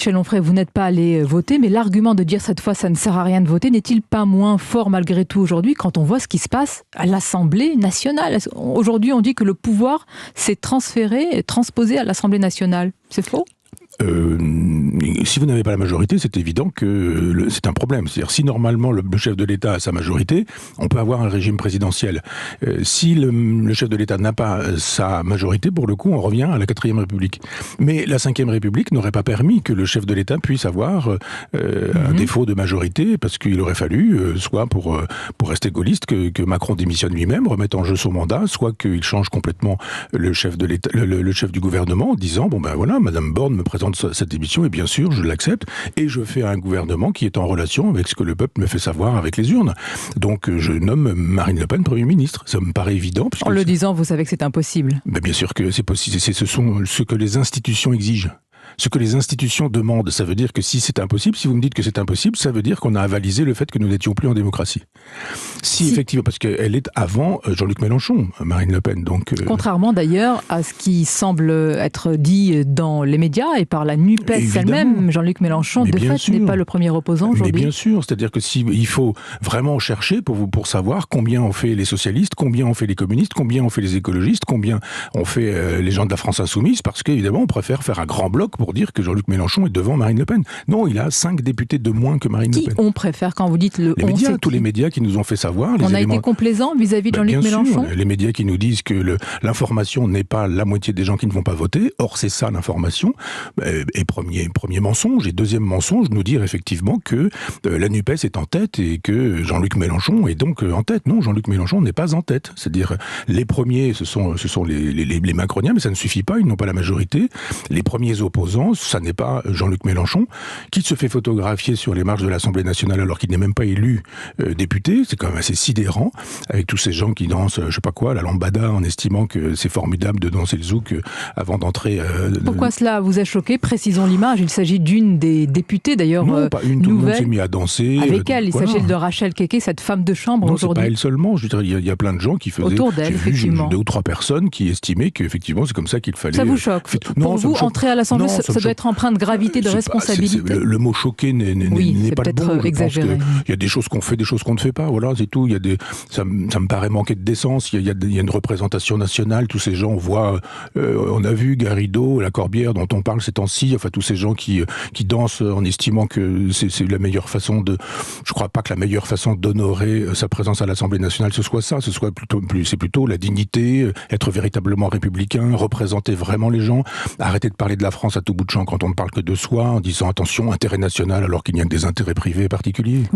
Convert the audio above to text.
Michel Onfray, vous n'êtes pas allé voter, mais l'argument de dire cette fois ça ne sert à rien de voter n'est-il pas moins fort malgré tout aujourd'hui quand on voit ce qui se passe à l'Assemblée nationale? Aujourd'hui, on dit que le pouvoir s'est transposé à l'Assemblée nationale. C'est faux ? Si vous n'avez pas la majorité, c'est évident que c'est un problème. C'est-à-dire, si normalement le chef de l'État a sa majorité, on peut avoir un régime présidentiel. Si le chef de l'État n'a pas sa majorité, pour le coup, on revient à la 4e République. Mais la 5e République n'aurait pas permis que le chef de l'État puisse avoir un défaut de majorité, parce qu'il aurait fallu, soit pour rester gaulliste, que Macron démissionne lui-même, remette en jeu son mandat, soit qu'il change complètement le chef de l'État, le chef du gouvernement, en disant, bon ben voilà, Madame Borne me présente cette démission, et bien sûr, je l'accepte, et je fais un gouvernement qui est en relation avec ce que le peuple me fait savoir avec les urnes. Donc, je nomme Marine Le Pen Premier ministre. Ça me paraît évident. En le disant, vous savez que c'est impossible. Ben bien sûr que c'est possible. Ce sont ce que les institutions exigent. Ce que les institutions demandent, ça veut dire que si c'est impossible, si vous me dites que c'est impossible, ça veut dire qu'on a avalisé le fait que nous n'étions plus en démocratie. Si effectivement, parce qu'elle est avant Jean-Luc Mélenchon, Marine Le Pen. Donc, contrairement d'ailleurs à ce qui semble être dit dans les médias et par la NUPES elle-même, Jean-Luc Mélenchon, de fait, n'est pas le premier opposant aujourd'hui. Mais bien sûr, c'est-à-dire que il faut vraiment chercher pour savoir combien ont fait les socialistes, combien ont fait les communistes, combien ont fait les écologistes, combien ont fait les gens de la France insoumise, parce qu'évidemment, on préfère faire un grand bloc pour dire que Jean-Luc Mélenchon est devant Marine Le Pen. Non, il a 5 députés de moins que Marine Le Pen. Qui on préfère quand vous dites le les médias, tous les médias qui nous ont fait savoir. On a été complaisants vis-à-vis de Jean-Luc Mélenchon. Les médias qui nous disent que l'information n'est pas la moitié des gens qui ne vont pas voter. Or, c'est ça l'information. Et premier mensonge. Et deuxième mensonge, nous dire effectivement que la NUPES est en tête et que Jean-Luc Mélenchon est donc en tête. Non, Jean-Luc Mélenchon n'est pas en tête. C'est-à-dire, les premiers, ce sont les Macroniens, mais ça ne suffit pas. Ils n'ont pas la majorité. Les premiers opposants, ça n'est pas Jean-Luc Mélenchon, qui se fait photographier sur les marches de l'Assemblée nationale alors qu'il n'est même pas élu député. C'est quand même assez sidérant, avec tous ces gens qui dansent, je sais pas quoi, la lambada, en estimant que c'est formidable de danser le zouk avant d'entrer... Pourquoi cela vous a choqué? Précisons l'image. Il s'agit d'une des députées, d'ailleurs, non, pas une, tout le monde s'est mis à danser. Avec elle, il s'agit de Rachel Keke, cette femme de chambre non, aujourd'hui. Non, c'est pas elle seulement. Je veux dire, il y a plein de gens qui faisaient... Autour d'elle, effectivement. 2 ou 3 personnes qui estimaient qu'effectivement, c'est comme ça qu'il fallait... Ça vous choque? Pour vous, entrer à l'Assemblée, ça doit être empreint de gravité, de responsabilité. Le mot choqué n'est pas le bon. Exagéré. Il y a des choses qu'on fait, des choses qu'on ne fait pas. Voilà, c'est tout. Ça me paraît manquer de décence. Il y a une représentation nationale. Tous ces gens, on a vu Garrido, la Corbière dont on parle ces temps-ci. Enfin, tous ces gens qui dansent en estimant que c'est la meilleure façon de. Je crois pas que la meilleure façon d'honorer sa présence à l'Assemblée nationale ce soit ça. C'est plutôt la dignité, être véritablement républicain, représenter vraiment les gens, arrêter de parler de la France à tout bout de champ quand on ne parle que de soi, en disant attention, intérêt national alors qu'il n'y a que des intérêts privés particuliers.